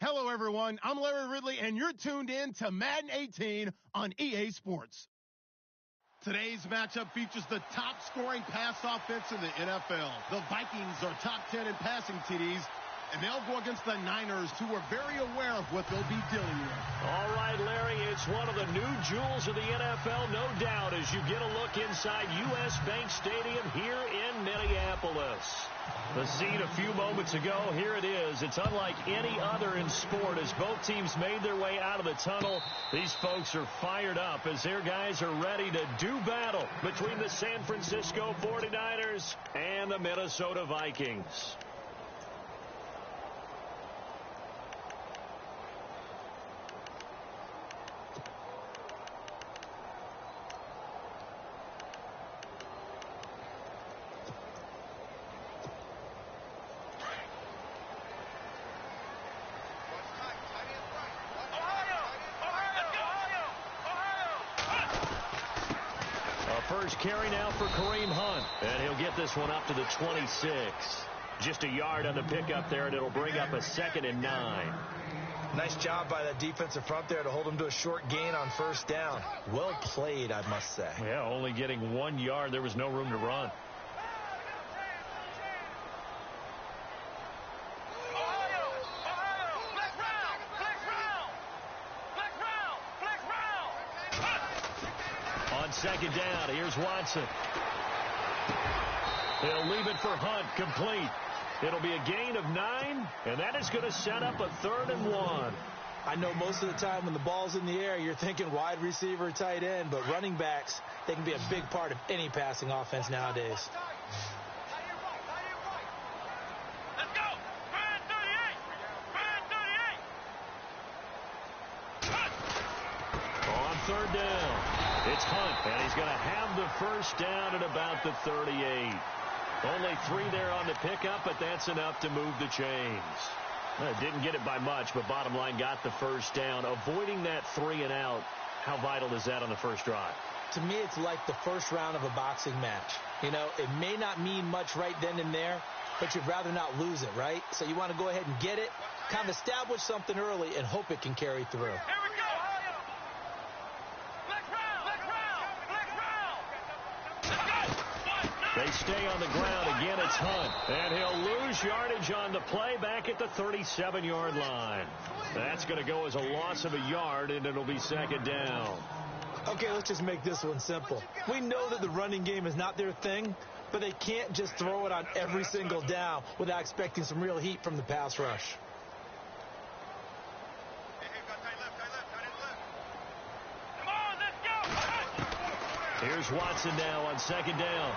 Hello, everyone. I'm Larry Ridley, and you're tuned in to Madden 18 on EA Sports. Today's matchup features the top-scoring pass offense in the NFL. The Vikings are top 10 in passing TDs, and they'll go against the Niners, who are very aware of what they'll be dealing with. All right, Larry, it's one of the new jewels of the NFL, no doubt, as you get a look inside U.S. Bank Stadium here in Minneapolis. The scene a few moments ago, here it is. It's unlike any other in sport as both teams made their way out of the tunnel. These folks are fired up as their guys are ready to do battle between the San Francisco 49ers and the Minnesota Vikings. First carry now for Kareem Hunt, and he'll get this one up to the 26. Just a yard on the pickup there, and it'll bring up a 2nd and 9. Nice job by that defensive front there to hold him to a short gain on first down. Well played, I must say. Yeah, only getting 1 yard. There was no room to run. Second down, here's Watson. He'll leave it for Hunt, complete. It'll be a gain of 9, and that is going to set up a 3rd and 1. I know most of the time when the ball's in the air, you're thinking wide receiver, tight end, but running backs, they can be a big part of any passing offense nowadays. Let's go! Brand 38! Brand 38! On 3rd down. It's Hunt, and he's going to have the first down at about the 38. Only 3 there on the pickup, but that's enough to move the chains. Didn't get it by much, but bottom line got the first down. Avoiding that 3 and out, how vital is that on the first drive? To me, it's like the first round of a boxing match. You know, it may not mean much right then and there, but you'd rather not lose it, right? So you want to go ahead and get it, kind of establish something early, and hope it can carry through. Here we go! They stay on the ground. Again, it's Hunt. And he'll lose yardage on the play back at the 37-yard line. That's going to go as a loss of a yard, and it'll be 2nd down. Okay, let's just make this one simple. We know that the running game is not their thing, but they can't just throw it on every single down without expecting some real heat from the pass rush. Here's Watson now on 2nd down.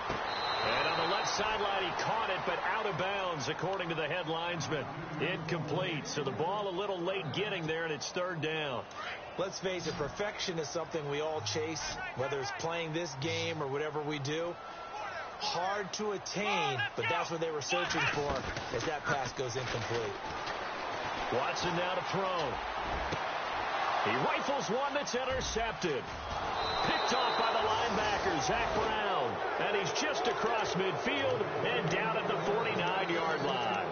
And on the left sideline, he caught it, but out of bounds, according to the head linesman. Incomplete. So the ball a little late getting there, and it's 3rd down. Let's face it, perfection is something we all chase, whether it's playing this game or whatever we do. Hard to attain, but that's what they were searching for as that pass goes incomplete. Watson now to throw. He rifles one that's intercepted. Picked off by the linebacker, Zach Brown. And he's just across midfield and down at the 49-yard line.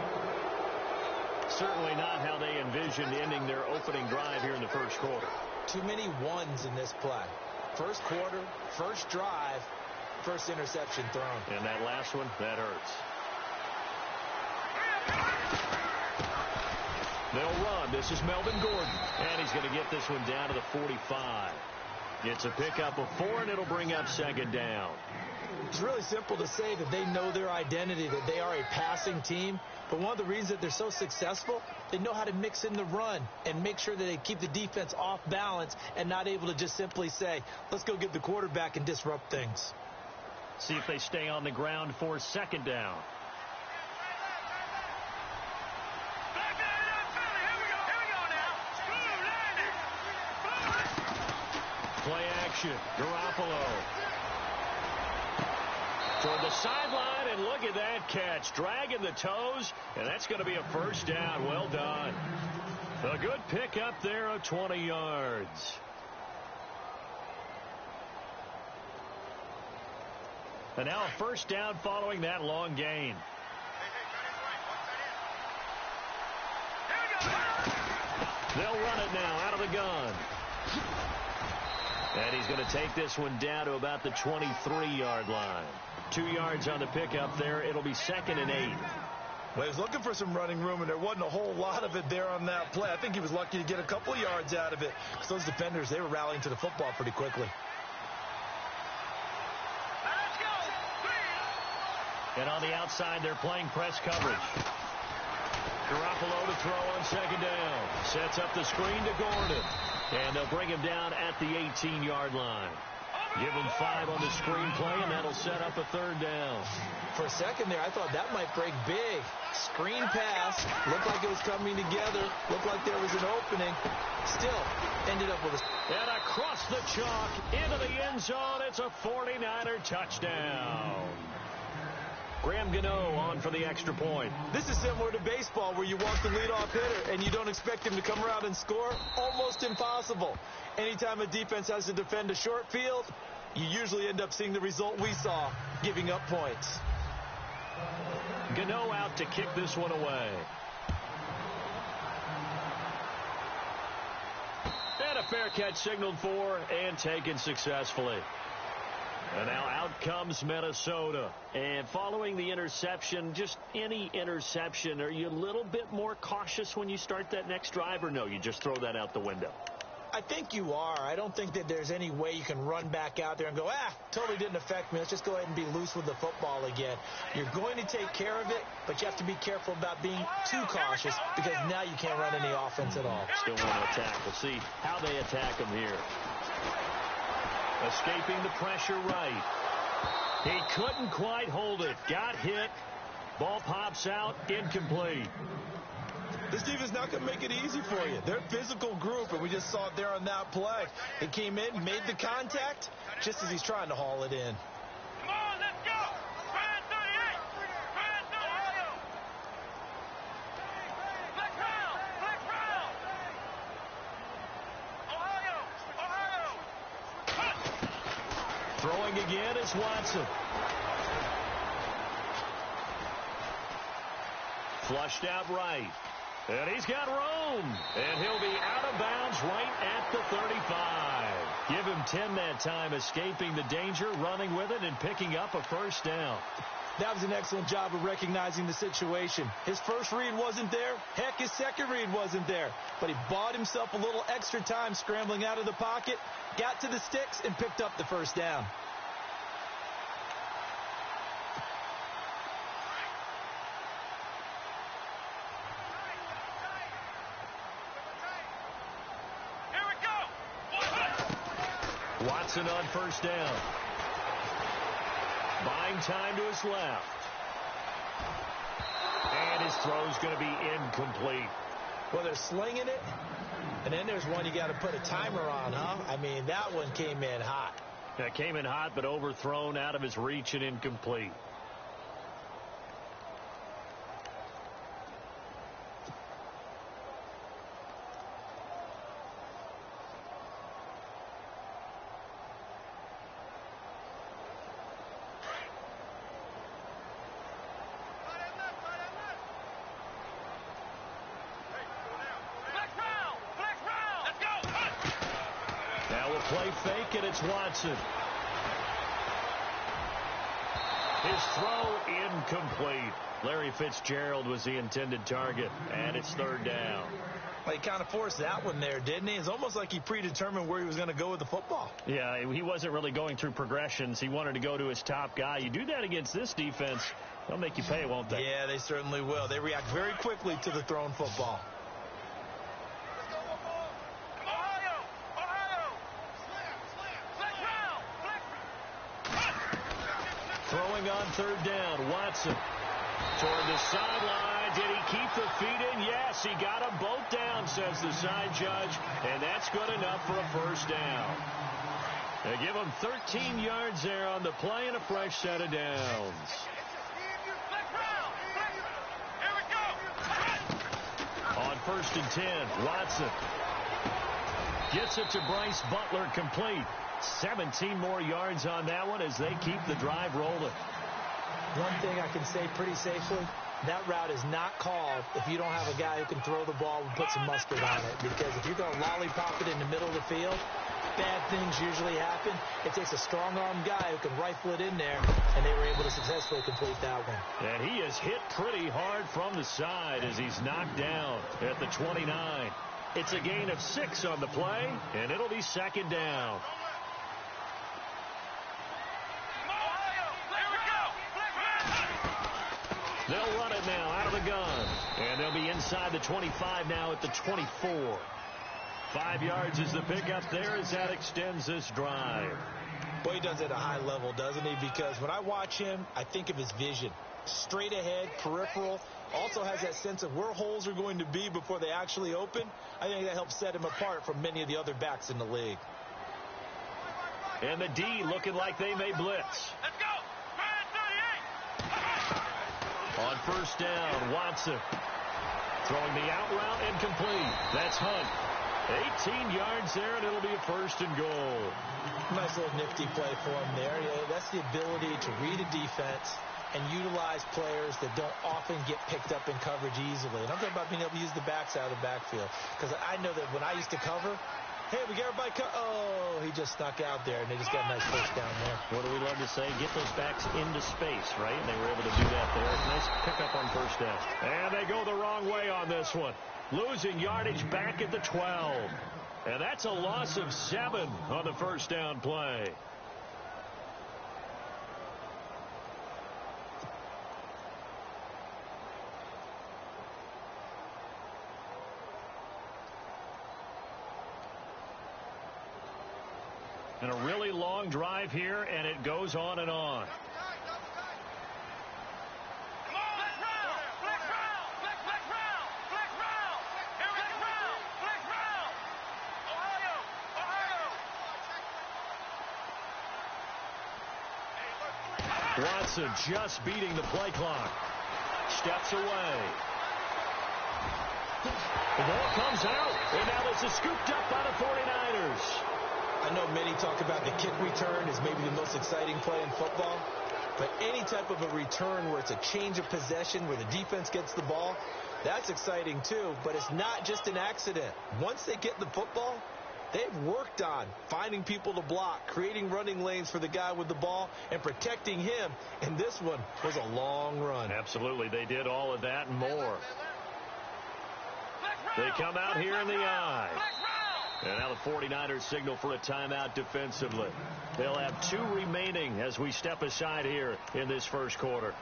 Certainly not how they envisioned ending their opening drive here in the first quarter. Too many ones in this play. First quarter, first drive, first interception thrown. And that last one, that hurts. They'll run. This is Melvin Gordon. And he's going to get this one down to the 45. It's a pickup of 4, and it'll bring up 2nd down. It's really simple to say that they know their identity, that they are a passing team. But one of the reasons that they're so successful, they know how to mix in the run and make sure that they keep the defense off balance and not able to just simply say, let's go get the quarterback and disrupt things. See if they stay on the ground for 2nd down. Play action. Garoppolo. Toward the sideline, and look at that catch. Dragging the toes, and that's going to be a first down. Well done. A good pickup there of 20 yards. And now a first down following that long gain. They'll run it now out of the gun. And he's going to take this one down to about the 23-yard line. 2 yards on the pickup there. It'll be 2nd and 8. Well, he was looking for some running room, and there wasn't a whole lot of it there on that play. I think he was lucky to get a couple yards out of it, because those defenders, they were rallying to the football pretty quickly. And on the outside, they're playing press coverage. Garoppolo to throw on 2nd down. Sets up the screen to Gordon. And they'll bring him down at the 18-yard line. Give him 5 on the screenplay, and that'll set up a 3rd down. For a second there, I thought that might break big. Screen pass. Looked like it was coming together. Looked like there was an opening. Still ended up with a... And across the chalk into the end zone. It's a 49er touchdown. Graham Gano on for the extra point. This is similar to baseball, where you walk the leadoff hitter and you don't expect him to come around and score. Almost impossible. Anytime a defense has to defend a short field, you usually end up seeing the result we saw, giving up points. Gano out to kick this one away. And a fair catch signaled for and taken successfully. And now out comes Minnesota. And following the interception, just any interception, are you a little bit more cautious when you start that next drive, or no, you just throw that out the window? I think you are. I don't think that there's any way you can run back out there and go, totally didn't affect me. Let's just go ahead and be loose with the football again. You're going to take care of it, but you have to be careful about being too cautious, because now you can't run any offense at all. Still want to attack. We'll see how they attack him here. Escaping the pressure right. He couldn't quite hold it. Got hit. Ball pops out. Incomplete. This team is not going to make it easy for you. They're a physical group, and we just saw it there on that play. He came in, made the contact, just as he's trying to haul it in. Come on, let's go. Ryan 38. Ryan 38. Black round. Black round. Ohio. Ohio. Throwing again is Watson. Flushed out right. And he's got room. And he'll be out of bounds right at the 35. Give him 10 that time, escaping the danger, running with it, and picking up a 1st down. That was an excellent job of recognizing the situation. His first read wasn't there. Heck, his second read wasn't there. But he bought himself a little extra time scrambling out of the pocket, got to the sticks, and picked up the 1st down. Watson on 1st down. Buying time to his left. And his throw's going to be incomplete. Well, they're slinging it, and then there's one you got to put a timer on, huh? I mean, that one came in hot. That came in hot, but overthrown out of his reach and incomplete. Play fake, and it's Watson. His throw incomplete. Larry Fitzgerald was the intended target, and it's 3rd down. Well, he kind of forced that one there, didn't he? It's almost like he predetermined where he was going to go with the football. Yeah, he wasn't really going through progressions. He wanted to go to his top guy. You do that against this defense, they'll make you pay, won't they? Yeah, they certainly will. They react very quickly to the thrown football. Throwing on 3rd down, Watson toward the sideline. Did he keep the feet in? Yes, he got them both down, says the side judge, and that's good enough for a 1st down. They give him 13 yards there on the play and a fresh set of downs. On 1st and 10, Watson gets it to Bryce Butler, complete. 17 more yards on that one as they keep the drive rolling. One thing I can say pretty safely, that route is not called if you don't have a guy who can throw the ball and put some mustard on it. Because if you're going to lollipop it in the middle of the field, bad things usually happen. It takes a strong-armed guy who can rifle it in there, and they were able to successfully complete that one. And he is hit pretty hard from the side as he's knocked down at the 29. It's a gain of 6 on the play, and it'll be second down. They'll run it now out of the gun, and they'll be inside the 25 now at the 24. 5 yards is the pickup there as that extends this drive. Well, he does it at a high level, doesn't he? Because when I watch him, I think of his vision. Straight ahead, peripheral, also has that sense of where holes are going to be before they actually open. I think that helps set him apart from many of the other backs in the league. And the D looking like they may blitz. Let's go! On first down, Watson throwing the out route incomplete. That's Hunt. 18 yards there, and it'll be a first and goal. Nice little nifty play for him there. Yeah, that's the ability to read a defense and utilize players that don't often get picked up in coverage easily. And I'm talking about being able to use the backs out of the backfield. Because I know that when I used to cover, hey, we got everybody oh, he just snuck out there, and they just got a nice first down there. What do we love to say? Get those backs into space, right? And they were able to do that there. Nice pickup on first down. And they go the wrong way on this one. Losing yardage back at the 12. And that's a loss of 7 on the first down play. And a really long drive here, and it goes on and on. Watson just beating the play clock. Steps away. The ball comes out, and now this is scooped up by the 49ers. I know many talk about the kick return as maybe the most exciting play in football, but any type of a return where it's a change of possession, where the defense gets the ball, that's exciting too, but it's not just an accident. Once they get the football, they've worked on finding people to block, creating running lanes for the guy with the ball, and protecting him. And this one was a long run. Absolutely, they did all of that and more. They come out here in the I. And now the 49ers signal for a timeout defensively. They'll have 2 remaining as we step aside here in this first quarter.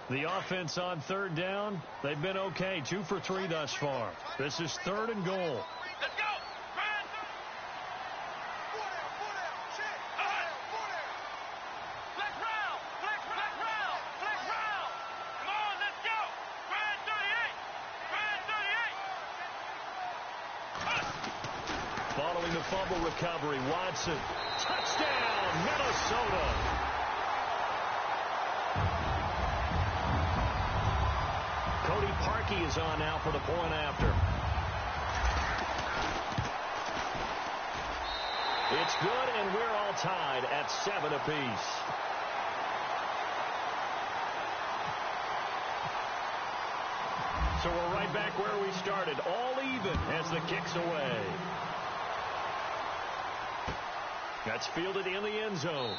The offense on third down, they've been okay. 2 for 3 thus far. This is 3rd and goal. Let's go! Following the fumble recovery, Watson. Touchdown, Minnesota. Cody Parkey is on now for the point after. It's good, and we're all tied at 7 apiece. So we're right back where we started, all even as the kick's away. That's fielded in the end zone.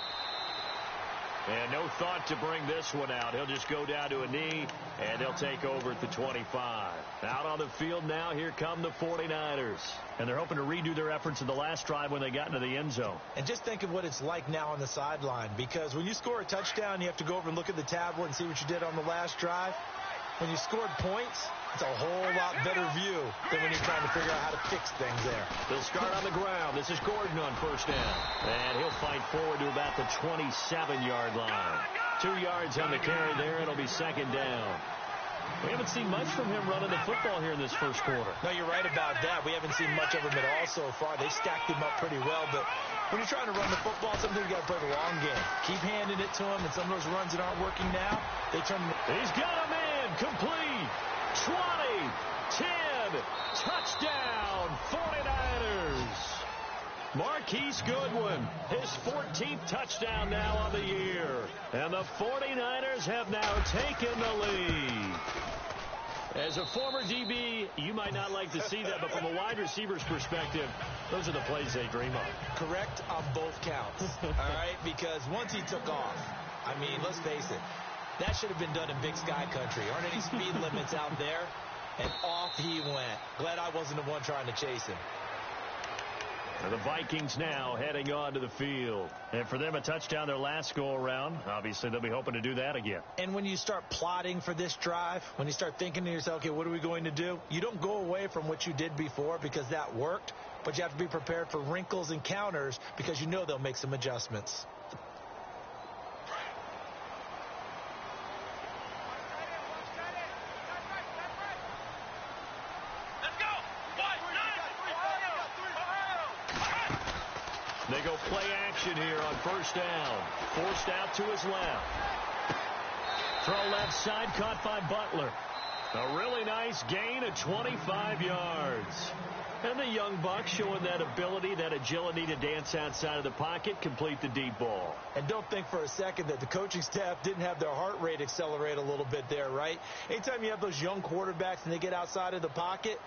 And no thought to bring this one out. He'll just go down to a knee, and they'll take over at the 25. Out on the field now, here come the 49ers. And they're hoping to redo their efforts in the last drive when they got into the end zone. And just think of what it's like now on the sideline, because when you score a touchdown, you have to go over and look at the tablet and see what you did on the last drive. When you scored points, it's a whole lot better view than when you're trying to figure out how to fix things there. They'll start on the ground. This is Gordon on first down. And he'll fight forward to about the 27-yard line. 2 yards on the carry there. It'll be second down. We haven't seen much from him running the football here in this first quarter. No, you're right about that. We haven't seen much of him at all so far. They stacked him up pretty well, but when you're trying to run the football, sometimes you got to play the long game. Keep handing it to him, and some of those runs that aren't working now, they turn them. He's got a man. Complete. 20. 10. Touchdown. 49ers. Marquise Chris Goodwin, his 14th touchdown now on the year. And the 49ers have now taken the lead. As a former DB, you might not like to see that, but from a wide receiver's perspective, those are the plays they dream of. Correct on both counts, all right? Because once he took off, I mean, let's face it, that should have been done in Big Sky Country. Aren't any speed limits out there? And off he went. Glad I wasn't the one trying to chase him. And the Vikings now heading on to the field. And for them, a touchdown their last go-around. Obviously, they'll be hoping to do that again. And when you start plotting for this drive, when you start thinking to yourself, okay, what are we going to do? You don't go away from what you did before because that worked, but you have to be prepared for wrinkles and counters because you know they'll make some adjustments. They go play action here on first down. Forced out to his left. Throw left side caught by Butler. A really nice gain of 25 yards. And the young buck showing that ability, that agility to dance outside of the pocket, complete the deep ball. And don't think for a second that the coaching staff didn't have their heart rate accelerate a little bit there, right? Anytime you have those young quarterbacks and they get outside of the pocket,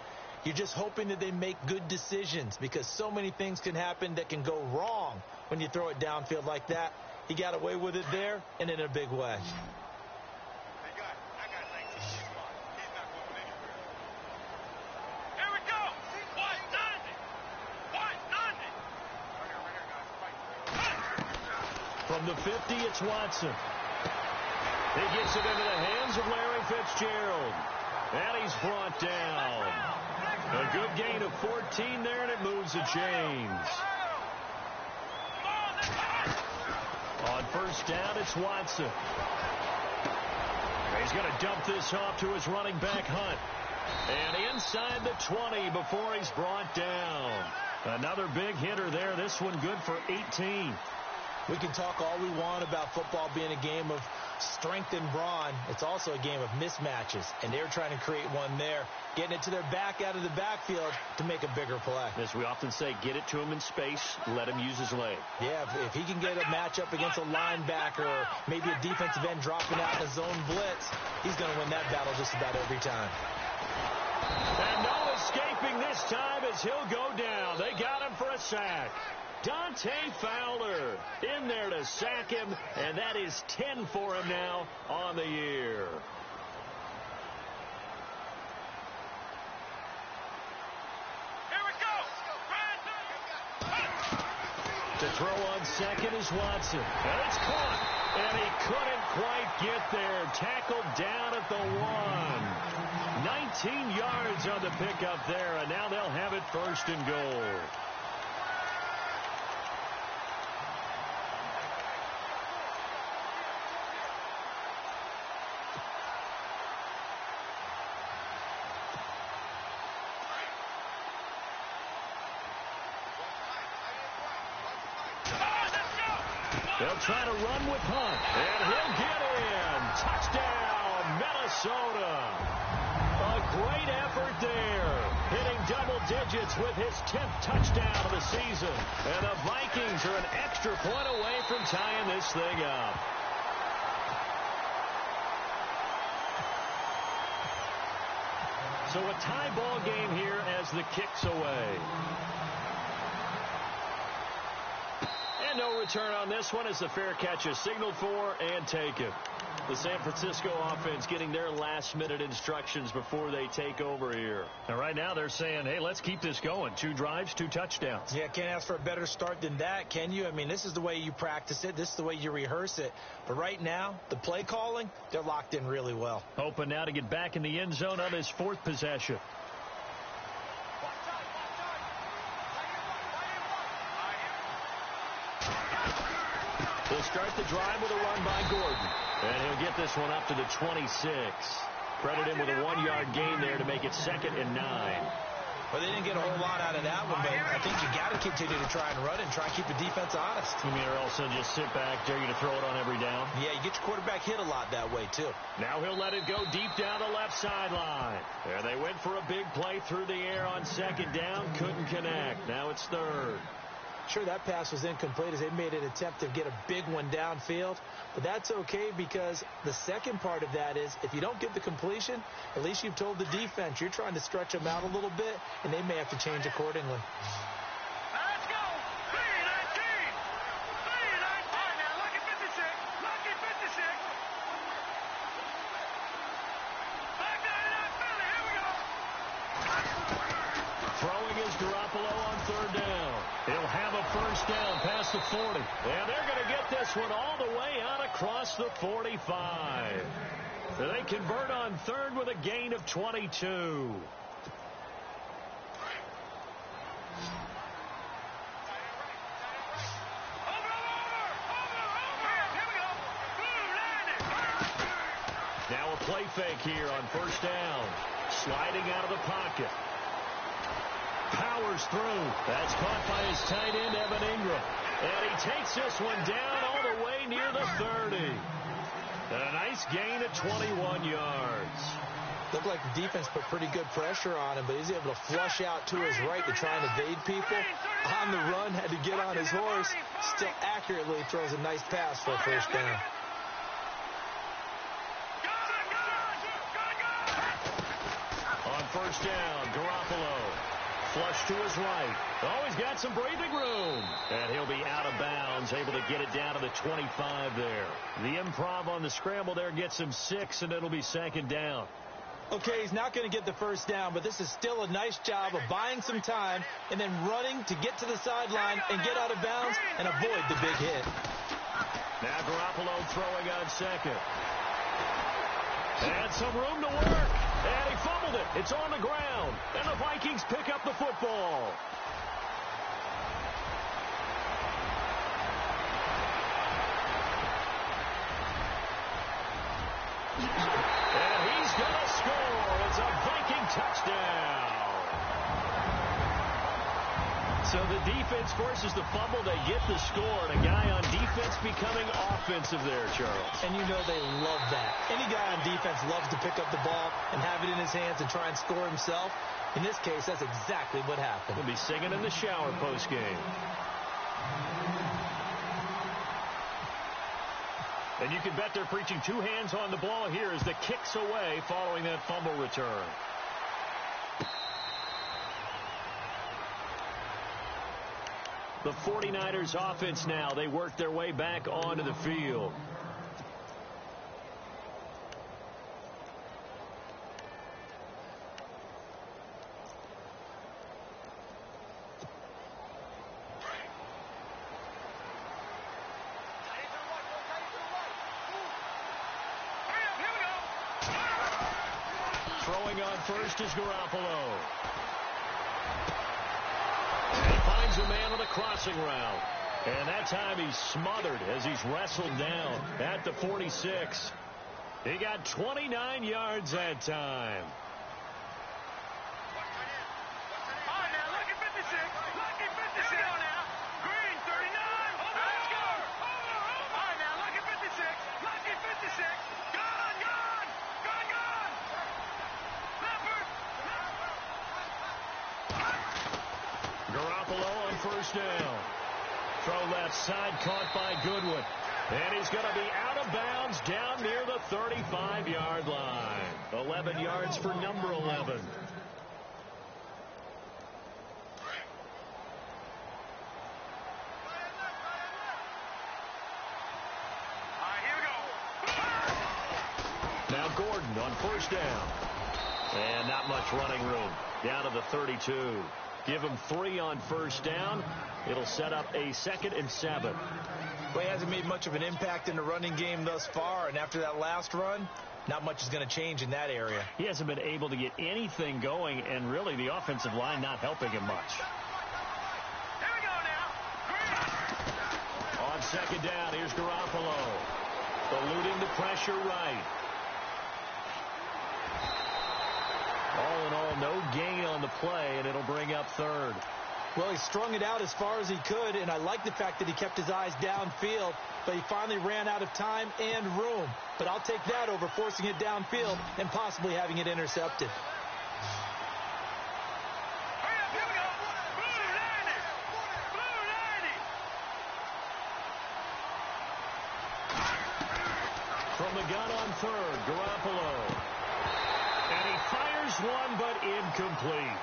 you're just hoping that they make good decisions because so many things can happen that can go wrong when you throw it downfield like that. He got away with it there and in a big way. Here we go. 190. From the 50, it's Watson. He gets it into the hands of Larry Fitzgerald. And he's brought down. A good gain of 14 there, and it moves the chains. On first down, it's Watson. He's going to dump this off to his running back, Hunt. And inside the 20 before he's brought down. Another big hitter there. This one good for 18. We can talk all we want about football being a game of strength and brawn. It's also a game of mismatches, and they're trying to create one there, getting it to their back out of the backfield to make a bigger play. As we often say, get it to him in space, let him use his leg. Yeah, if he can get a matchup against a linebacker or maybe a defensive end dropping out in a zone blitz, he's going to win that battle just about every time. And no escaping this time as he'll go down. They got him for a sack. Dante Fowler in there to sack him, and that is 10 for him now on the year. Here we go. To throw on second is Watson. And it's caught. And he couldn't quite get there. Tackled down at the 1. 19 yards on the pickup there, and now they'll have it first and goal. They'll try to run with Hunt, and he'll get in. Touchdown, Minnesota. A great effort there, hitting double digits with his 10th touchdown of the season. And the Vikings are an extra point away from tying this thing up. So a tie ball game here as the kick's away. And no return on this one as the fair catch is signaled for and taken. The San Francisco offense getting their last-minute instructions before they take over here. And right now they're saying, hey, let's keep this going. 2 drives, 2 touchdowns. Yeah, can't ask for a better start than that, can you? I mean, this is the way you practice it. This is the way you rehearse it. But right now, the play calling, they're locked in really well. Hoping now to get back in the end zone on his 4th possession. He'll start the drive with a run by Gordon. And he'll get this one up to the 26. Credit him with a 1-yard gain there to make it 2nd and 9. Well, they didn't get a whole lot out of that one, but I think you got to continue to try and run it and try and keep the defense honest. You mean, or also just sit back, dare you to throw it on every down? Yeah, you get your quarterback hit a lot that way, too. Now he'll let it go deep down the left sideline. There they went for a big play through the air on 2nd down. Couldn't connect. Now it's 3rd. Sure, that pass was incomplete as they made an attempt to get a big one downfield, but that's okay because the second part of that is if you don't get the completion, at least you've told the defense you're trying to stretch them out a little bit, and they may have to change accordingly. Let's go! 3-19! 3-19! All right, now, lucky 56! Lucky 56! Back 99 Philly, here we go! Throwing is Garoppolo on third down. He'll have a first down past the 40. And they're going to get this one all the way out across the 45. They convert on third with a gain of 22. Now a play fake here on first down. Sliding out of the pocket. Powers through. That's caught by his tight end, Evan Ingram. And he takes this one down all the way near the 30. And a nice gain of 21 yards. Looked like the defense put pretty good pressure on him, but he's able to flush out to his right to try and evade people. On the run, had to get on his horse. Still accurately throws a nice pass for a first down. On first down, Garoppolo. Flush to his right. Oh, he's got some breathing room. And he'll be out of bounds, able to get it down to the 25 there. The improv on the scramble there gets him 6, and it'll be second down. Okay, he's not going to get the first down, but this is still a nice job of buying some time and then running to get to the sideline and get out of bounds and avoid the big hit. Now Garoppolo throwing on second. And some room to work. And he fumbled it. It's on the ground. And the Vikings pick up the football. And he's going to score. It's a Viking touchdown. So the defense forces the fumble. They get the score. And a guy on defense becoming offensive there, Charles. And you know they love that. Any guy on defense loves to pick up the ball and have it in his hands and try and score himself. In this case, that's exactly what happened. He'll be singing in the shower postgame. And you can bet they're preaching two hands on the ball here as the kick's away following that fumble return. The 49ers offense now. They work their way back onto the field. Throwing on first is Garoppolo. A man on the crossing route. And that time he's smothered as he's wrestled down at the 46. He got 29 yards that time. All right, now, lucky 56. Lucky 56. Here we go now. Green, 39. Let's go. All right, now, lucky 56. Lucky 56. Gone, gone. Gone, gone. Leopard. Garoppolo on first down. Throw left side caught by Goodwin. And he's going to be out of bounds down near the 35-yard line. 11 yards for number 11. All right, here we go. Now Gordon on first down. And not much running room. Down to the 32. Give him 3 on first down. It'll set up a 2nd and 7. Well, he hasn't made much of an impact in the running game thus far, and after that last run, not much is going to change in that area. He hasn't been able to get anything going, and really the offensive line not helping him much. Here we go now. On second down, here's Garoppolo. Eluding the pressure right. All in all, no gain on the play, and it'll bring up 3rd. Well, he strung it out as far as he could, and I like the fact that he kept his eyes downfield, but he finally ran out of time and room. But I'll take that over forcing it downfield and possibly having it intercepted. Hurry up, here we go. Blue 90. Blue 90. the gun on third. Garoppolo. And he fires one, but incomplete.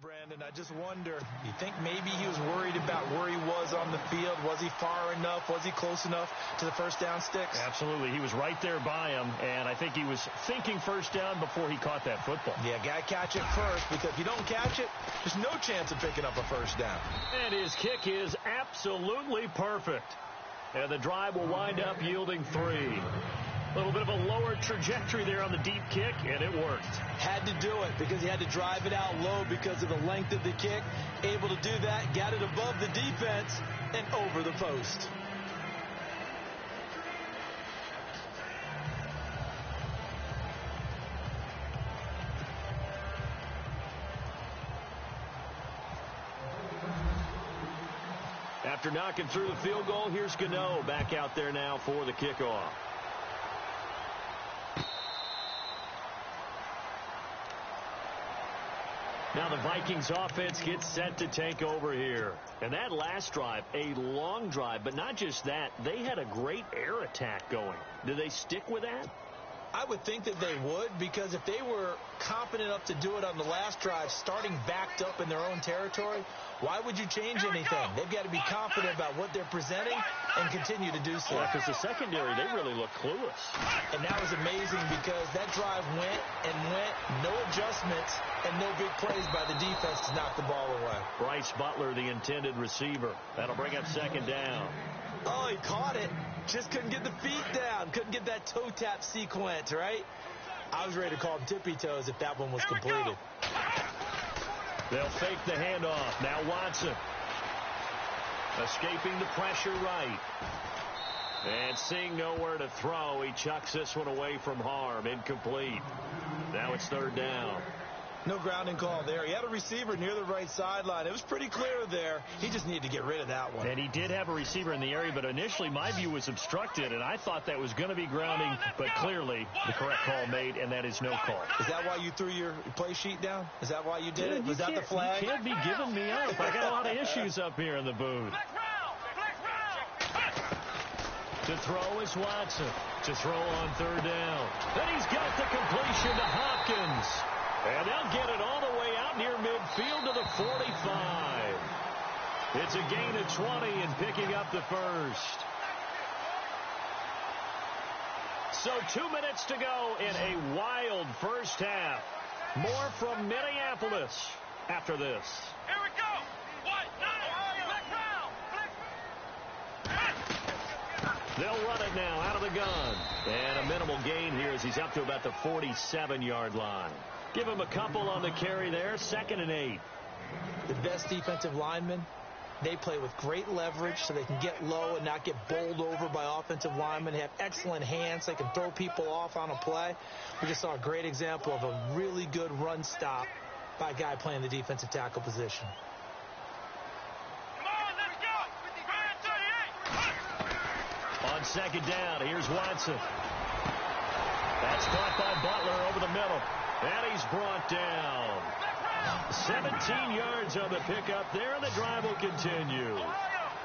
Brandon, I just wonder, you think maybe he was worried about where he was on the field? Was he far enough? Was he close enough to the first down sticks? Absolutely. He was right there by him, and I think he was thinking first down before he caught that football. Yeah, got to catch it first, because if you don't catch it, there's no chance of picking up a first down. And his kick is absolutely perfect. And the drive will wind up yielding 3. A little bit of a lower trajectory there on the deep kick, and it worked. Had to do it because he had to drive it out low because of the length of the kick. Able to do that, got it above the defense and over the post. After knocking through the field goal, here's Gano back out there now for the kickoff. Now the Vikings offense gets set to take over here. And that last drive, a long drive, but not just that, they had a great air attack going. Do they stick with that? I would think that they would, because if they were confident enough to do it on the last drive, starting backed up in their own territory, why would you change anything? They've got to be confident about what they're presenting and continue to do so. Yeah, because the secondary, they really look clueless. And that was amazing because that drive went and went, no adjustments, and no big plays by the defense to knock the ball away. Bryce Butler, the intended receiver. That'll bring up second down. Oh, he caught it. Just couldn't get the feet down. Couldn't get that toe tap sequence, right? I was ready to call him tippy toes if that one was completed. They'll fake the handoff. Now Watson. Escaping the pressure right. And seeing nowhere to throw, he chucks this one away from harm. Incomplete. Now it's third down. No grounding call there. He had a receiver near the right sideline. It was pretty clear there. He just needed to get rid of that one. And he did have a receiver in the area, but initially my view was obstructed, and I thought that was going to be grounding, but clearly the correct call made, and that is no call. Is that why you threw your play sheet down? Is that why you did it? Was that the flag? You can't be giving me up. I got a lot of issues up here in the booth. To throw is Watson. To throw on third down. Then he's got the completion to Hopkins. And they'll get it all the way out near midfield to the 45. It's a gain of 20 and picking up the first. So 2 minutes to go in a wild first half. More from Minneapolis after this. Here we go. They'll run it now out of the gun. And a minimal gain here as he's up to about the 47-yard line. Give him a couple on the carry there. 2nd and 8. The best defensive linemen, they play with great leverage so they can get low and not get bowled over by offensive linemen. They have excellent hands. They can throw people off on a play. We just saw a great example of a really good run stop by a guy playing the defensive tackle position. Come on, let's go. On second down, here's Watson. That's caught by Butler over the middle. And he's brought down. 17 yards on the pickup there, and the drive will continue.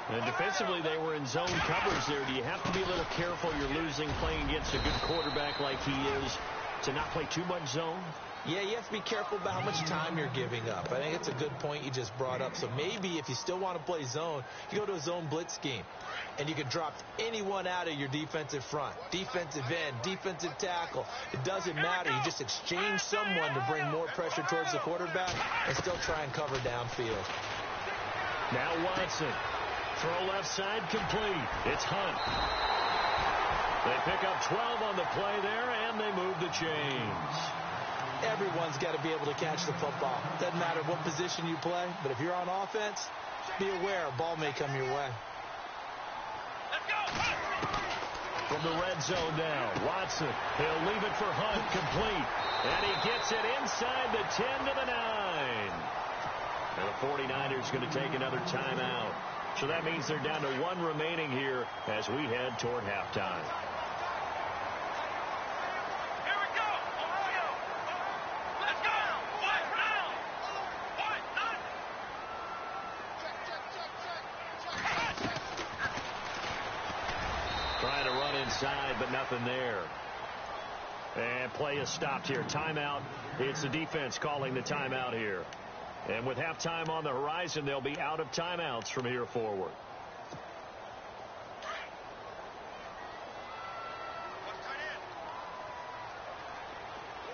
And defensively, they were in zone covers there. Do you have to be a little careful? You're losing playing against a good quarterback like he is to not play too much zone? Yeah, you have to be careful about how much time you're giving up. I think it's a good point you just brought up. So maybe if you still want to play zone, you go to a zone blitz scheme. And you can drop anyone out of your defensive front. Defensive end, defensive tackle. It doesn't matter. You just exchange someone to bring more pressure towards the quarterback and still try and cover downfield. Now Watson. Throw left side complete. It's Hunt. They pick up 12 on the play there, and they move the chains. Everyone's got to be able to catch the football. Doesn't matter what position you play, but if you're on offense, be aware, ball may come your way. Let's go. From the red zone now, Watson. He'll leave it for Hunt, complete. And he gets it inside the 10 to the 9. And the 49ers going to take another timeout. So that means they're down to 1 remaining here as we head toward halftime. Here we go. Ohio. Let's go. One round. One, none. Trying to run inside, but nothing there. And play is stopped here. Timeout. It's the defense calling the timeout here. And with halftime on the horizon, they'll be out of timeouts from here forward.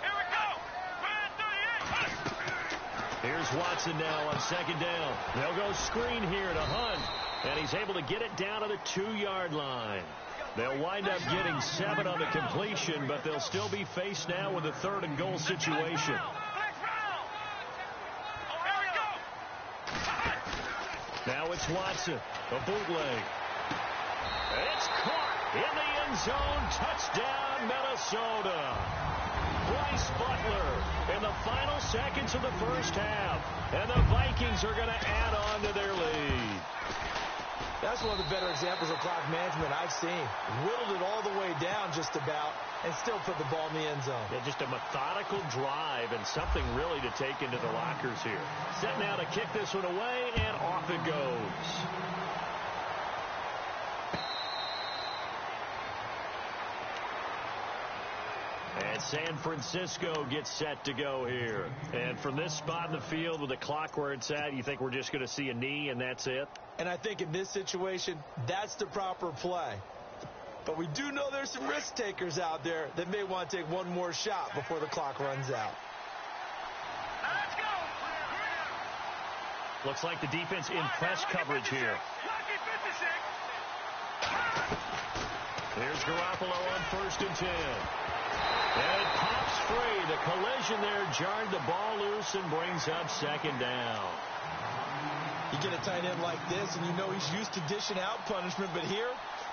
Here we go. Brand 38. Here's Watson now on second down. They'll go screen here to Hunt. And he's able to get it down to the 2-yard line. They'll wind up getting 7 on the completion, but they'll still be faced now with a 3rd and goal situation. Now it's Watson, a bootleg. It's caught in the end zone. Touchdown, Minnesota. Bryce Butler in the final seconds of the first half. And the Vikings are going to add on to their lead. That's one of the better examples of clock management I've seen. Whittled it all the way down just about and still put the ball in the end zone. Yeah, just a methodical drive and something really to take into the lockers here. Set now to kick this one away, and off it goes. And San Francisco gets set to go here. And from this spot in the field with the clock where it's at, you think we're just going to see a knee and that's it? And I think in this situation, that's the proper play. But we do know there's some risk takers out there that may want to take one more shot before the clock runs out. Let's go. Looks like the defense in press coverage here. Lucky 56. Here's Garoppolo on 1st and 10. And it pops free. The collision there jarred the ball loose and brings up 2nd down. You get a tight end like this, and you know he's used to dishing out punishment, but here,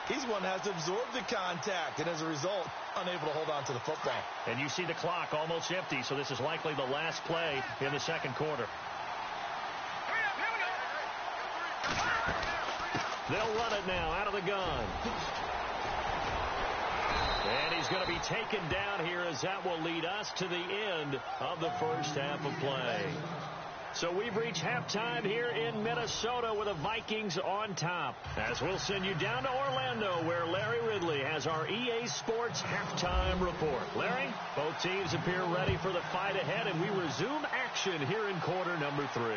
he's one that has to absorb the contact, and as a result, unable to hold on to the football. And you see the clock almost empty, so this is likely the last play in the 2nd quarter. They'll run it now out of the gun. And he's going to be taken down here as that will lead us to the end of the first half of play. So we've reached halftime here in Minnesota with the Vikings on top. As we'll send you down to Orlando where Larry Ridley has our EA Sports halftime report. Larry, both teams appear ready for the fight ahead, and we resume action here in quarter number 3.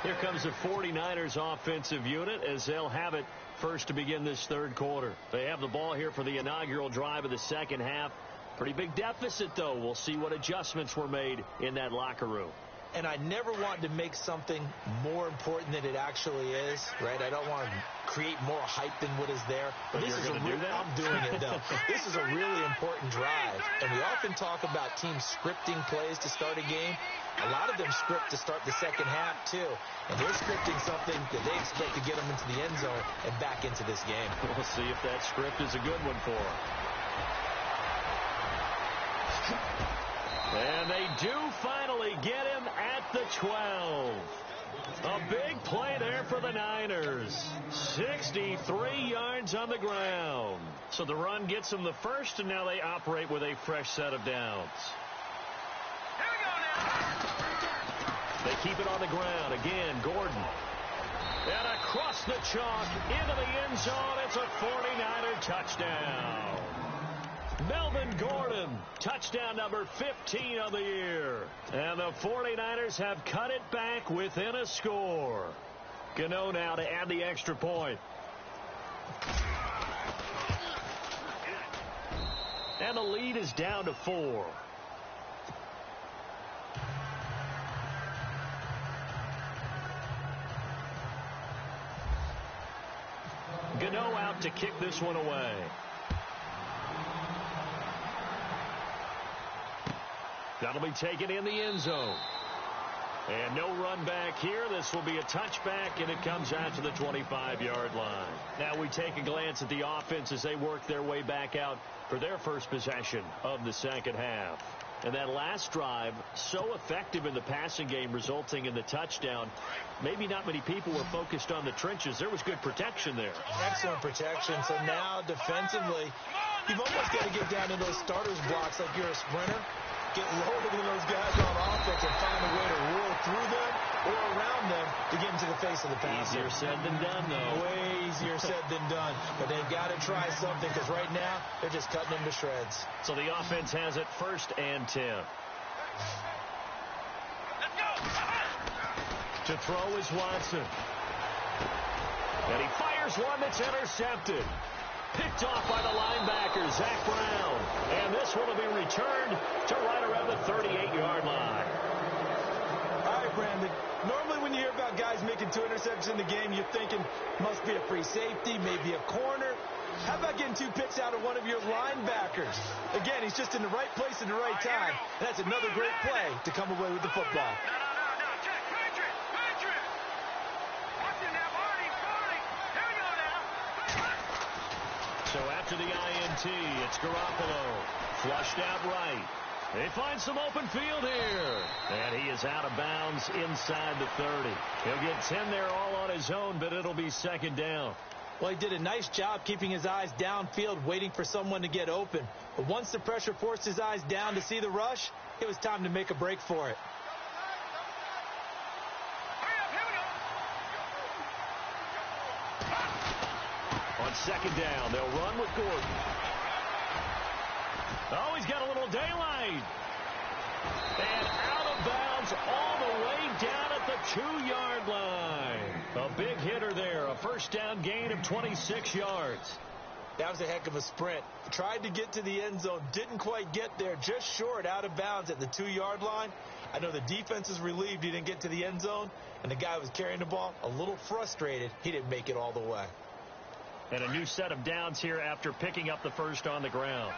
Here comes the 49ers offensive unit as they'll have it first to begin this 3rd quarter. They have the ball here for the inaugural drive of the 2nd half. Pretty big deficit, though. We'll see what adjustments were made in that locker room. And I never want to make something more important than it actually is, right? I don't want to create more hype than what is there. But this is going to do that? I'm doing it, though. This is a really important drive. And we often talk about teams scripting plays to start a game. A lot of them script to start the 2nd half, too. And they're scripting something that they expect to get them into the end zone and back into this game. We'll see if that script is a good one for them. And they do finally get him at the 12. A big play there for the Niners. 63 yards on the ground. So the run gets them the first, and now they operate with a fresh set of downs. Here we go now. They keep it on the ground. Again, Gordon. And across the chalk into the end zone. It's a 49er touchdown. Melvin Gordon, touchdown number 15 of the year. And the 49ers have cut it back within a score. Gano now to add the extra point. And the lead is down to 4. Gano out to kick this one away. That'll be taken in the end zone. And no run back here. This will be a touchback, and it comes out to the 25-yard line. Now we take a glance at the offense as they work their way back out for their first possession of the second half. And that last drive, so effective in the passing game, resulting in the touchdown. Maybe not many people were focused on the trenches. There was good protection there. Excellent protection. So now defensively, you've almost got to get down to those starters blocks like you're a sprinter. Get lower than those guys on offense and find a way to roll through them or around them to get into the face of the passer. Easier said than done, though. Way easier said than done. But they've got to try something because right now they're just cutting them to shreds. So the offense has it 1st and 10. To throw is Watson. And he fires one that's intercepted. Picked off by the linebacker, Zach Brown. And this one will be returned to right around the 38-yard line. All right, Brandon. Normally when you hear about guys making 2 interceptions in the game, you're thinking must be a free safety, maybe a corner. How about getting 2 picks out of one of your linebackers? Again, he's just in the right place at the right time. And that's another great play to come away with the football. No, check, Patriot. Watching that, Marty. Here we go now. So after the INT, it's Garoppolo. Flushed out right. They find some open field here. And he is out of bounds inside the 30. He'll get 10 there all on his own, but it'll be 2nd down. Well, he did a nice job keeping his eyes downfield, waiting for someone to get open. But once the pressure forced his eyes down to see the rush, it was time to make a break for it. On 2nd down, they'll run with Gordon. Oh, he's got a little daylight. And out of bounds all the way down at the 2-yard line. A big hitter there. A 1st down gain of 26 yards. That was a heck of a sprint. Tried to get to the end zone. Didn't quite get there. Just short out of bounds at the 2-yard line. I know the defense is relieved he didn't get to the end zone. And the guy who was carrying the ball, a little frustrated. He didn't make it all the way. And a new set of downs here after picking up the 1st on the ground.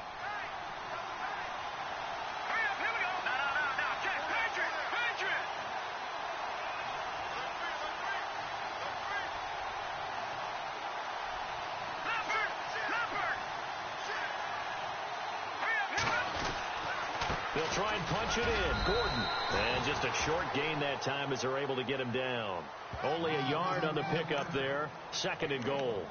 They'll try and punch it in. Gordon. And just a short gain that time as they're able to get him down. Only a yard on the pickup there. 2nd and goal.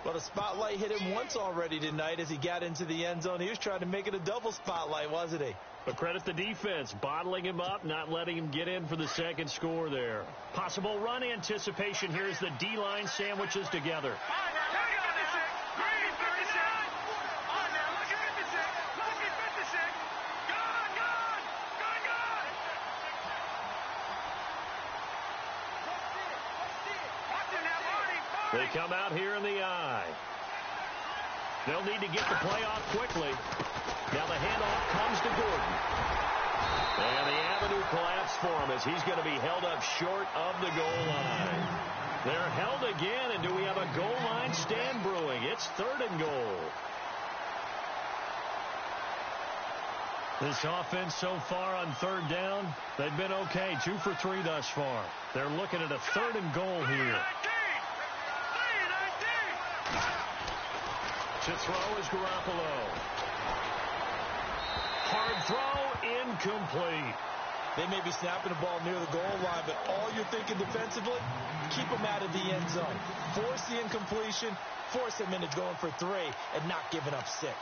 Well, the spotlight hit him once already tonight as he got into the end zone. He was trying to make it a double spotlight, wasn't he? But credit the defense, bottling him up, not letting him get in for the 2nd score there. Possible run anticipation here as the D-line sandwiches together. They come out here in the eye. They'll need to get the play off quickly. Now the handoff comes to Gordon. And the avenue collapsed for him as he's going to be held up short of the goal line. They're held again, and do we have a goal line stand brewing? It's 3rd and goal. This offense so far on 3rd down, they've been okay. 2 for 3 thus far. They're looking at a 3rd and goal here. To throw is Garoppolo. Hard throw, incomplete. They may be snapping the ball near the goal line, but all you're thinking defensively, keep them out of the end zone. Force the incompletion, force them into going for 3, and not giving up 6.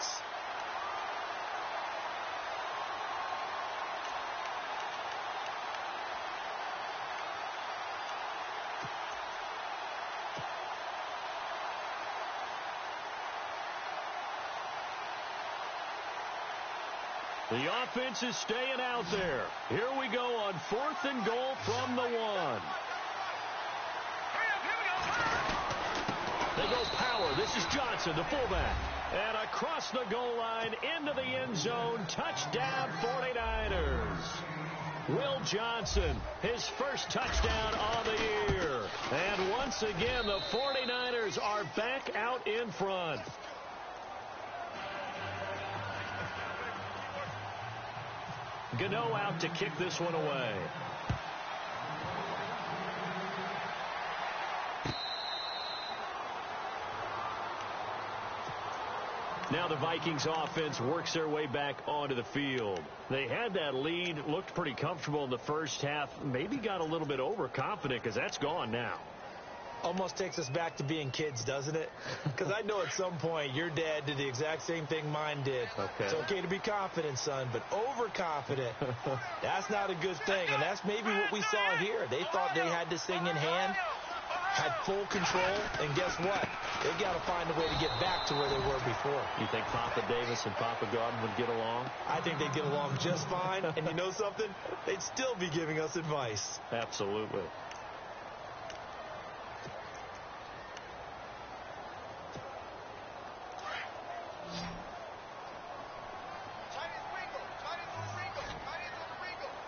The offense is staying out there. Here we go on 4th and goal from the 1. They go power. This is Johnson, the fullback. And across the goal line into the end zone. Touchdown 49ers. Will Johnson, his 1st touchdown on the year. And once again, the 49ers are back out in front. Gano out to kick this one away. Now the Vikings offense works their way back onto the field. They had that lead, looked pretty comfortable in the first half, maybe got a little bit overconfident because that's gone now. Almost takes us back to being kids, doesn't it? Because I know at some point your dad did the exact same thing mine did. Okay. It's okay to be confident, son, but overconfident, that's not a good thing. And that's maybe what we saw here. They thought they had this thing in hand, had full control, and guess what? They got to find a way to get back to where they were before. You think Papa Davis and Papa Gordon would get along? I think they'd get along just fine. And you know something? They'd still be giving us advice. Absolutely.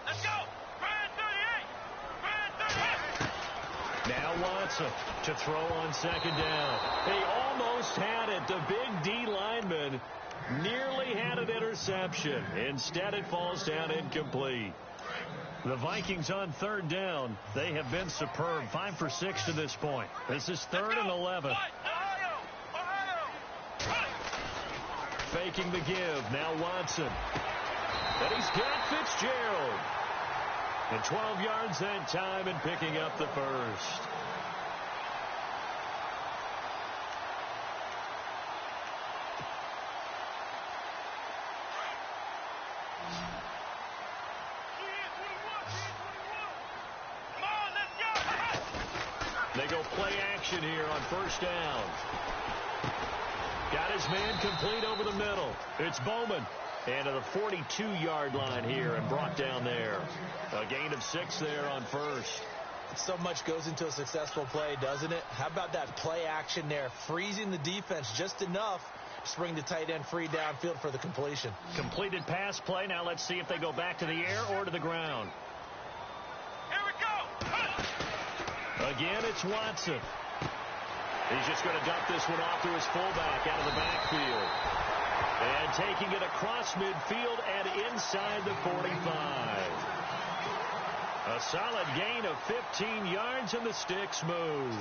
Let's go! Grand 38! Now Watson to throw on second down. They almost had it. The big D lineman nearly had an interception. Instead, it falls down incomplete. The Vikings on third down. They have been superb. 5 for 6 to this point. This is 3rd and 11. Faking the give. Now Watson. And he's got Fitzgerald. And 12 yards that time and picking up the first. They go play action here on first down. Got his man complete over the middle. It's Bowman. And to the 42-yard line here and brought down there. A gain of 6 there on first. So much goes into a successful play, doesn't it? How about that play action there? Freezing the defense just enough to bring the tight end free downfield for the completion. Completed pass play. Now let's see if they go back to the air or to the ground. Here we go! Again, it's Watson. He's just going to dump this one off to his fullback out of the backfield. And taking it across midfield and inside the 45. A solid gain of 15 yards and the sticks move.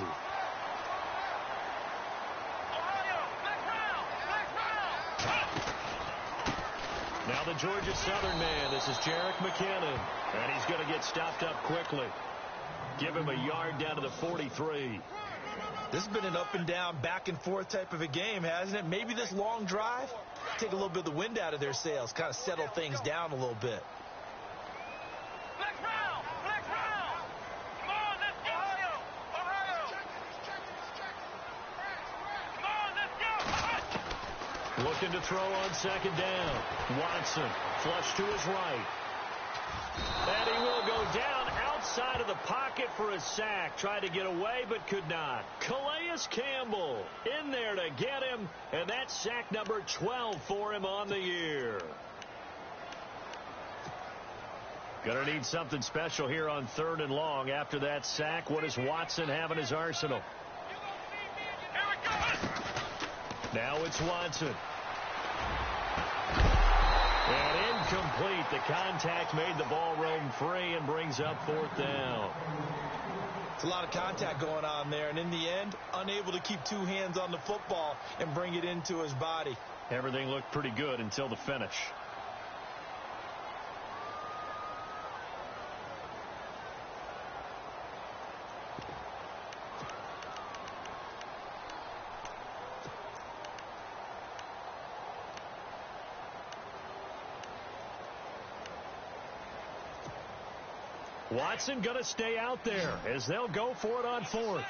Now the Georgia Southern man. This is Jerick McKinnon. And he's going to get stopped up quickly. Give him a yard down to the 43. This has been an up and down, back and forth type of a game, hasn't it? Maybe this long drive, take a little bit of the wind out of their sails, kind of settle things down a little bit. Flex round! Flex round! Come on, let's go! Ohio! Come on, let's go! Looking to throw on second down. Watson, flush to his right. And he will go down outside of the pocket for a sack. Tried to get away, but could not. Calais Campbell in there to get him, and that's sack number 12 for him on the year. Going to need something special here on 3rd and long. After that sack, what does Watson have in his arsenal? Here we go! Now it's Watson. And incomplete. The contact made the ball roam free and brings up 4th down. It's a lot of contact going on there, and in the end, unable to keep 2 hands on the football and bring it into his body. Everything looked pretty good until the finish. Watson going to stay out there as they'll go for it on 4th.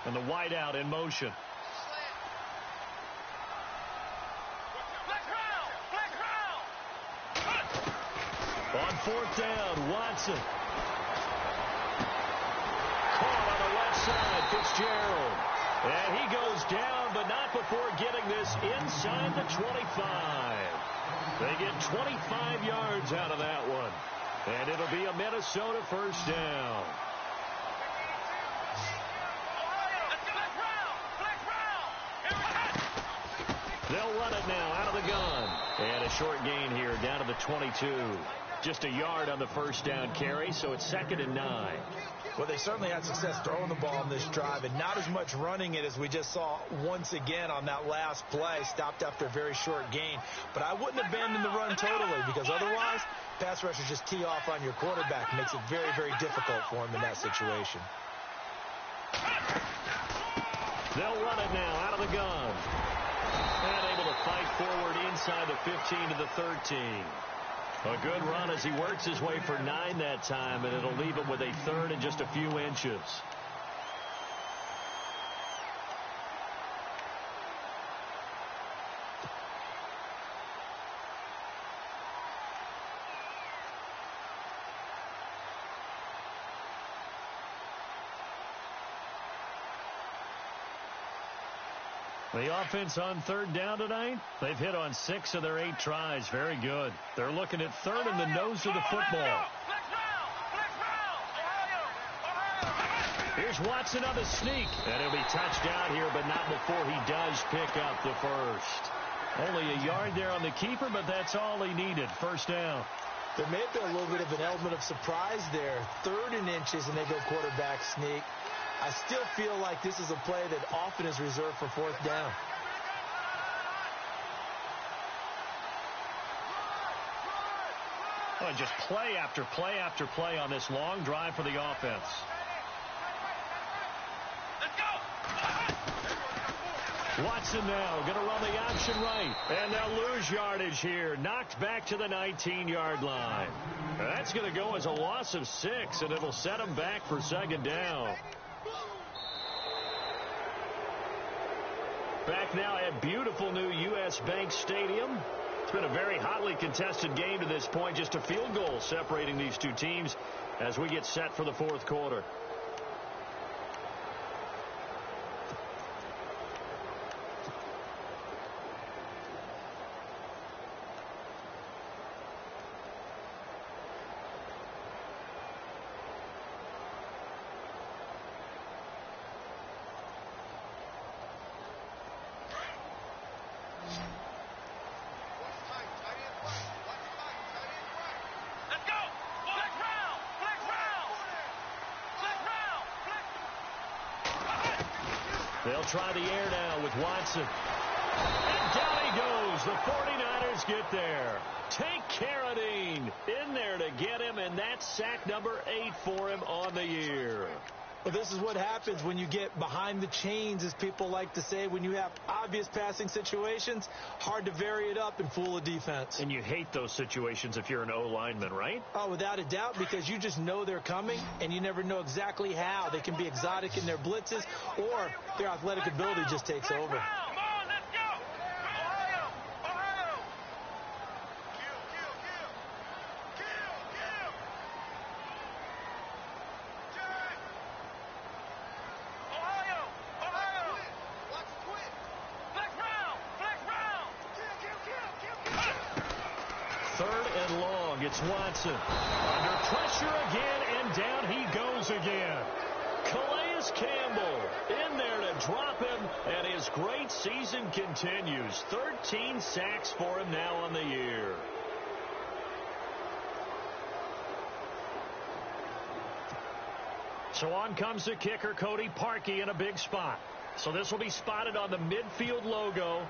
And the wideout in motion. On 4th down, Watson. Caught on the left side, Fitzgerald. And he goes down, but not before getting this inside the 25. They get 25 yards out of that one. And it'll be a Minnesota first down. They'll run it now out of the gun. And a short gain here down to the 22. Just a yard on the first down carry, so it's 2nd and 9. Well, they certainly had success throwing the ball in this drive and not as much running it as we just saw once again on that last play. Stopped after a very short gain. But I wouldn't abandon the run totally, because otherwise pass rushers just tee off on your quarterback. Makes it very, very difficult for him in that situation. They'll run it now out of the gun. And able to fight forward inside the 15 to the 13. A good run as he works his way for 9 that time, and it'll leave him with a 3rd and just a few inches. The offense on 3rd down tonight, they've hit on 6 of their 8 tries. Very good. They're looking at 3rd in the nose of the football. Here's Watson on the sneak. And he'll be touched out here, but not before he does pick up the first. Only a yard there on the keeper, but that's all he needed. First down. There may have been a little bit of an element of surprise there. 3rd and inches, and they go quarterback sneak. I still feel like this is a play that often is reserved for 4th down. Oh, just play after play after play on this long drive for the offense. Watson now going to run the option right. And they'll lose yardage here. Knocked back to the 19-yard line. That's going to go as a loss of 6, and it'll set them back for 2nd down. Back now at beautiful new U.S. Bank Stadium. It's been a very hotly contested game to this point. Just a field goal separating these two teams as we get set for the 4th quarter. They'll try the air now with Watson. And down he goes. The 49ers get there. Tank Carradine in there to get him, and that's sack number 8 for him on the year. Well, this is what happens when you get behind the chains, as people like to say. When you have obvious passing situations, hard to vary it up and fool a defense. And you hate those situations if you're an O-lineman, right? Oh, without a doubt, because you just know they're coming, and you never know exactly how. They can be exotic in their blitzes, or their athletic ability just takes over. It's Watson. Under pressure again, and down he goes again. Calais Campbell in there to drop him, and his great season continues. 13 sacks for him now on the year. So on comes the kicker, Cody Parkey, in a big spot. So this will be spotted on the midfield logo.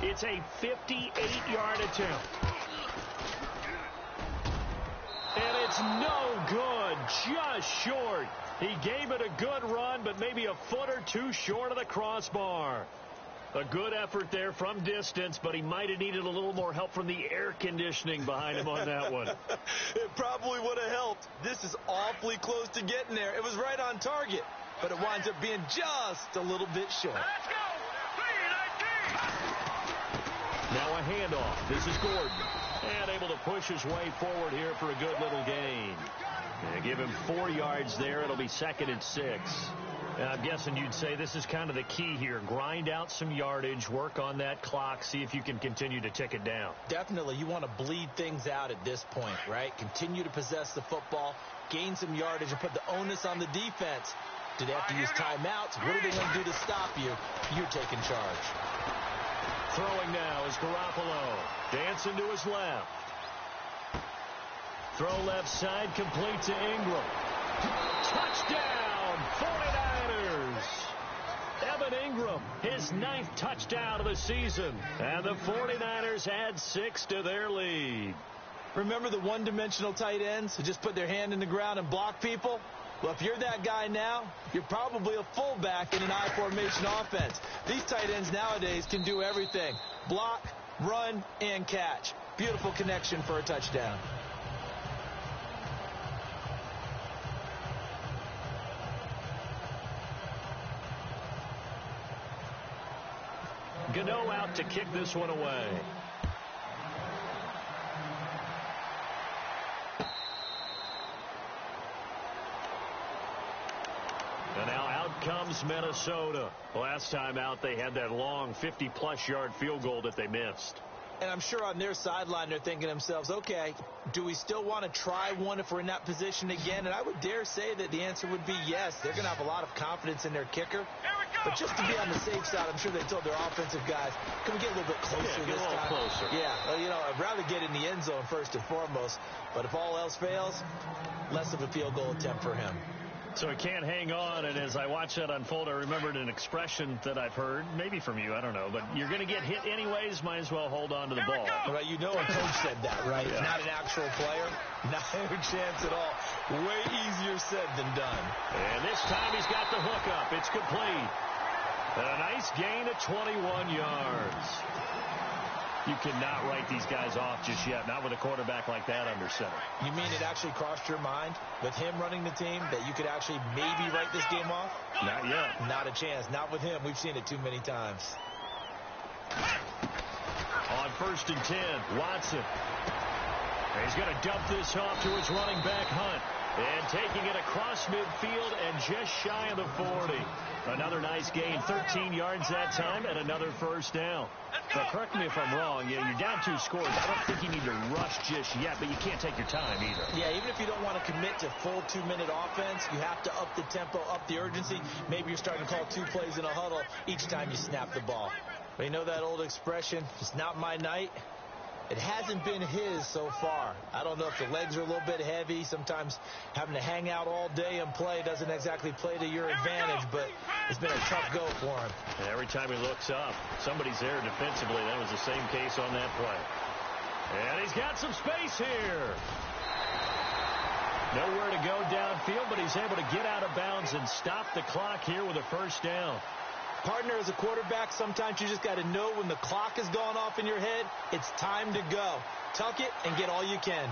It's a 58-yard attempt. And it's no good, just short. He gave it a good run, but maybe a foot or two short of the crossbar. A good effort there from distance, but he might have needed a little more help from the air conditioning behind him on that one. It probably would have helped. This is awfully close to getting there. It was right on target, but it winds up being just a little bit short. Let's go! 3-19! Now a handoff. This is Gordon. And able to push his way forward here for a good little gain. And give him 4 yards there. It'll be 2nd and 6. And I'm guessing you'd say this is kind of the key here. Grind out some yardage, work on that clock, see if you can continue to tick it down. Definitely. You want to bleed things out at this point, right? Continue to possess the football, gain some yardage, and put the onus on the defense. Do they have to use timeouts? What are they going to do to stop you? You're taking charge. Throwing now is Garoppolo. Dancing to his left. Throw left side, complete to Ingram. Touchdown, 49ers. Evan Ingram, his 9th touchdown of the season. And the 49ers add 6 to their lead. Remember the one-dimensional tight ends who just put their hand in the ground and block people? Well, if you're that guy now, you're probably a fullback in an I-formation offense. These tight ends nowadays can do everything. Block, run, and catch. Beautiful connection for a touchdown. Gano out to kick this one away. And now out comes Minnesota. Last time out, they had that long 50-plus yard field goal that they missed. And I'm sure on their sideline they're thinking to themselves, okay, do we still want to try one if we're in that position again? And I would dare say that the answer would be yes. They're going to have a lot of confidence in their kicker. But just to be on the safe side, I'm sure they told their offensive guys, can we get a little bit closer this time? Closer. Yeah, well, you know, I'd rather get in the end zone first and foremost. But if all else fails, less of a field goal attempt for him. So he can't hang on, and as I watch that unfold, I remembered an expression that I've heard, maybe from you, I don't know, but you're going to get hit anyways, might as well hold on to the ball. Well, you know a coach said that, right? Yeah. Not an actual player. Not a chance at all. Way easier said than done. And this time he's got the hook up. It's complete. And a nice gain of 21 yards. You cannot write these guys off just yet, not with a quarterback like that under center. You mean it actually crossed your mind with him running the team that you could actually maybe write this game off? Not yet. Not a chance. Not with him. We've seen it too many times. On 1st and 10, Watson. And he's going to dump this off to his running back, Hunt. And taking it across midfield and just shy of the 40. Another nice gain, 13 yards that time, and another first down. Now, correct me if I'm wrong. Yeah, you're down 2 scores. I don't think you need to rush just yet, but you can't take your time either. Yeah, even if you don't want to commit to full 2-minute offense, you have to up the tempo, up the urgency. Maybe you're starting to call 2 plays in a huddle each time you snap the ball. But you know that old expression, it's not my night? It hasn't been his so far. I don't know if the legs are a little bit heavy. Sometimes having to hang out all day and play doesn't exactly play to your advantage, but it's been a tough go for him. And every time he looks up, somebody's there defensively. That was the same case on that play. And he's got some space here. Nowhere to go downfield, but he's able to get out of bounds and stop the clock here with a first down. Partner, as a quarterback, sometimes you just got to know when the clock has gone off in your head, it's time to go. Tuck it and get all you can.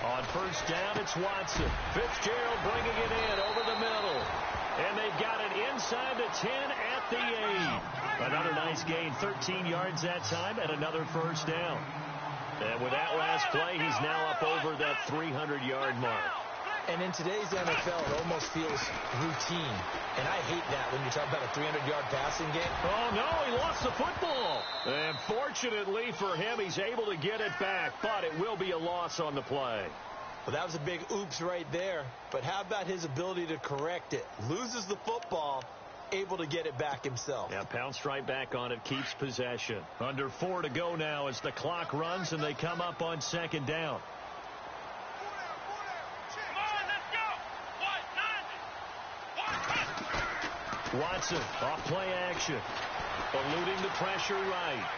On first down, it's Watson. Fitzgerald bringing it in over the middle. And they've got it inside the 10 at the 8. Another nice gain, 13 yards that time, and another first down. And with that last play, he's now up over that 300-yard mark. And in today's NFL, it almost feels routine. And I hate that when you talk about a 300-yard passing game. Oh, no, he lost the football. And fortunately for him, he's able to get it back, but it will be a loss on the play. Well, that was a big oops right there. But how about his ability to correct it? Loses the football, able to get it back himself. Yeah, pounced right back on it, keeps possession. Under 4 to go now as the clock runs and they come up on 2nd down. Watson, off play action. Eluding the pressure right.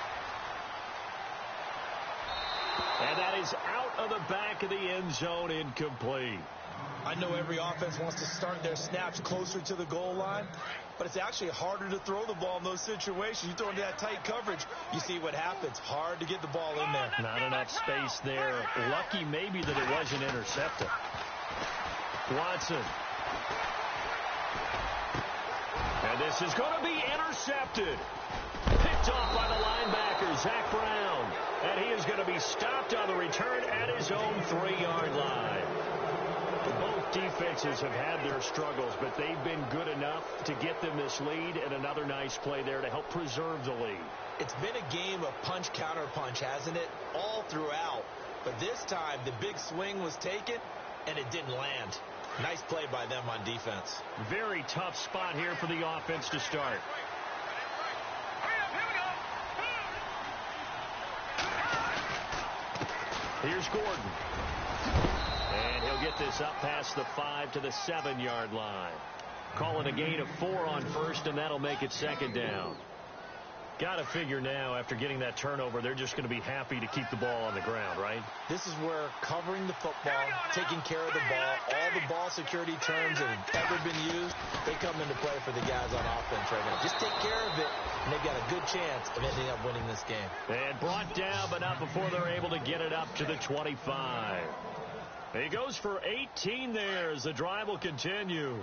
And that is out of the back of the end zone, incomplete. I know every offense wants to start their snaps closer to the goal line, but it's actually harder to throw the ball in those situations. You throw into that tight coverage, you see what happens. Hard to get the ball in there. Not enough space there. Lucky maybe that it wasn't intercepted. Watson. And this is going to be intercepted. Picked off by the linebacker, Zach Brown. And he is going to be stopped on the return at his own 3-yard line. Both defenses have had their struggles, but they've been good enough to get them this lead, and another nice play there to help preserve the lead. It's been a game of punch-counter-punch, hasn't it? All throughout. But this time, the big swing was taken, and it didn't land. Nice play by them on defense. Very tough spot here for the offense to start. Here's Gordon. And he'll get this up past the 5 to the 7-yard line. Call it a gain of 4 on first, and that'll make it second down. Got to figure now, after getting that turnover, they're just going to be happy to keep the ball on the ground, right? This is where covering the football, taking care of the ball, all the ball security terms that have ever been used, they come into play for the guys on offense right now. Just take care of it, and they've got a good chance of ending up winning this game. And brought down, but not before they're able to get it up to the 25. He goes for 18 there as the drive will continue.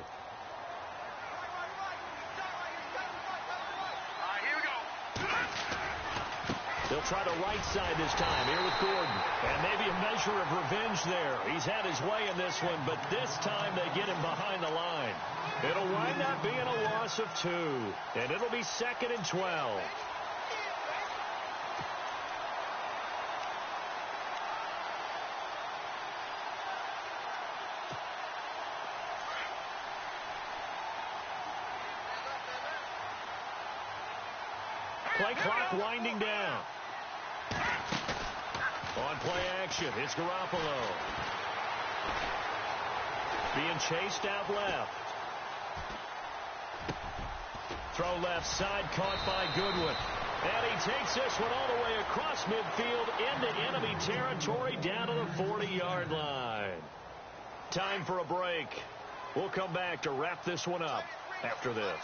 They'll try the right side this time here with Gordon. And maybe a measure of revenge there. He's had his way in this one, but this time they get him behind the line. It'll wind up being a loss of 2. And it'll be 2nd and 12. Play clock winding down. On play action, it's Garoppolo. Being chased out left. Throw left side, caught by Goodwin. And he takes this one all the way across midfield into enemy territory down to the 40-yard line. Time for a break. We'll come back to wrap this one up after this.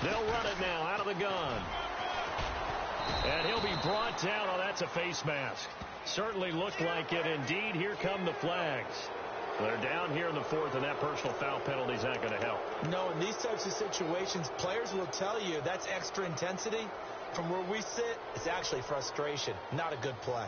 They'll run it now out of the gun. And he'll be brought down. Oh, that's a face mask. Certainly looked like it. Indeed, here come the flags. They're down here in the 4th, and that personal foul penalty is not going to help. No, in these types of situations, players will tell you that's extra intensity. From where we sit, it's actually frustration. Not a good play.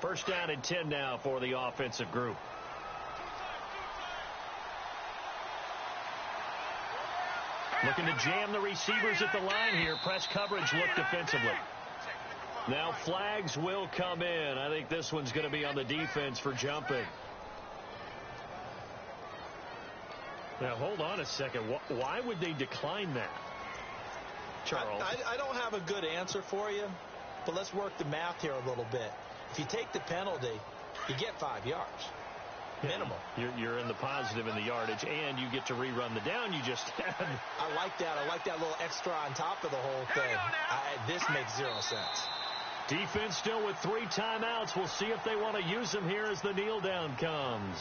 First down and 10 now for the offensive group. Looking to jam the receivers at the line here. Press coverage look defensively. Now flags will come in. I think this one's going to be on the defense for jumping. Now hold on a second. Why would they decline that? Charles? I don't have a good answer for you, but let's work the math here a little bit. If you take the penalty, you get 5 yards. Minimum. You're in the positive in the yardage, and you get to rerun the down you just had. I like that. I like that little extra on top of the whole thing. This makes 0 sense. Defense still with 3 timeouts. We'll see if they want to use them here as the kneel down comes.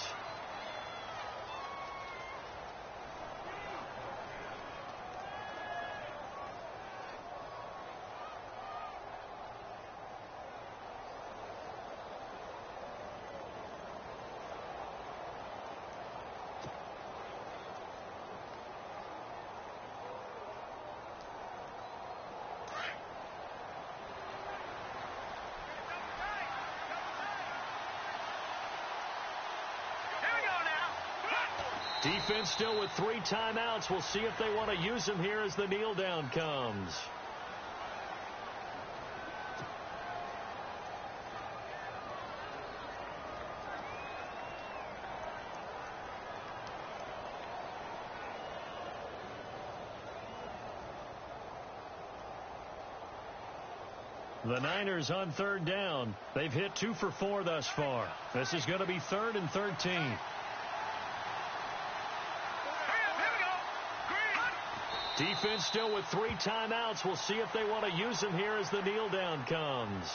Defense still with 3 timeouts. We'll see if they want to use them here as the kneel down comes. The Niners on 3rd down. They've hit 2 for 4 thus far. This is going to be 3rd and 13. Defense still with 3 timeouts. We'll see if they want to use them here as the kneel down comes.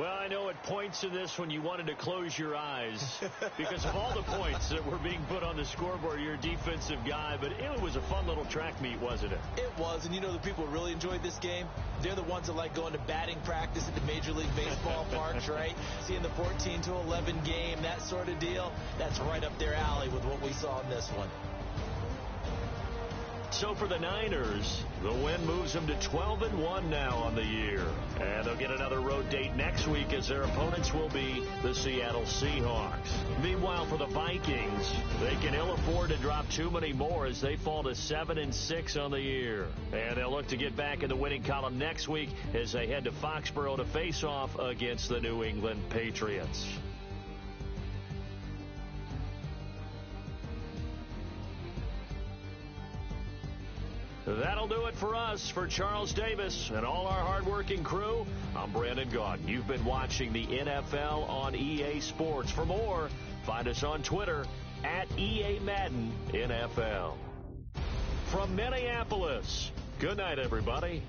Well, I know at points in this when you wanted to close your eyes because of all the points that were being put on the scoreboard. You're a defensive guy, but it was a fun little track meet, wasn't it? It was, and you know the people who really enjoyed this game? They're the ones that like going to batting practice at the Major League Baseball parks, right? Seeing the 14-11 game, that sort of deal. That's right up their alley with what we saw in this one. So for the Niners, the win moves them to 12-1 now on the year. And they'll get another road date next week as their opponents will be the Seattle Seahawks. Meanwhile, for the Vikings, they can ill afford to drop too many more as they fall to 7-6 on the year. And they'll look to get back in the winning column next week as they head to Foxborough to face off against the New England Patriots. That'll do it for us. For Charles Davis and all our hardworking crew, I'm Brandon Gaudin. You've been watching the NFL on EA Sports. For more, find us on Twitter at EA Madden NFL. From Minneapolis, good night, everybody.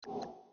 you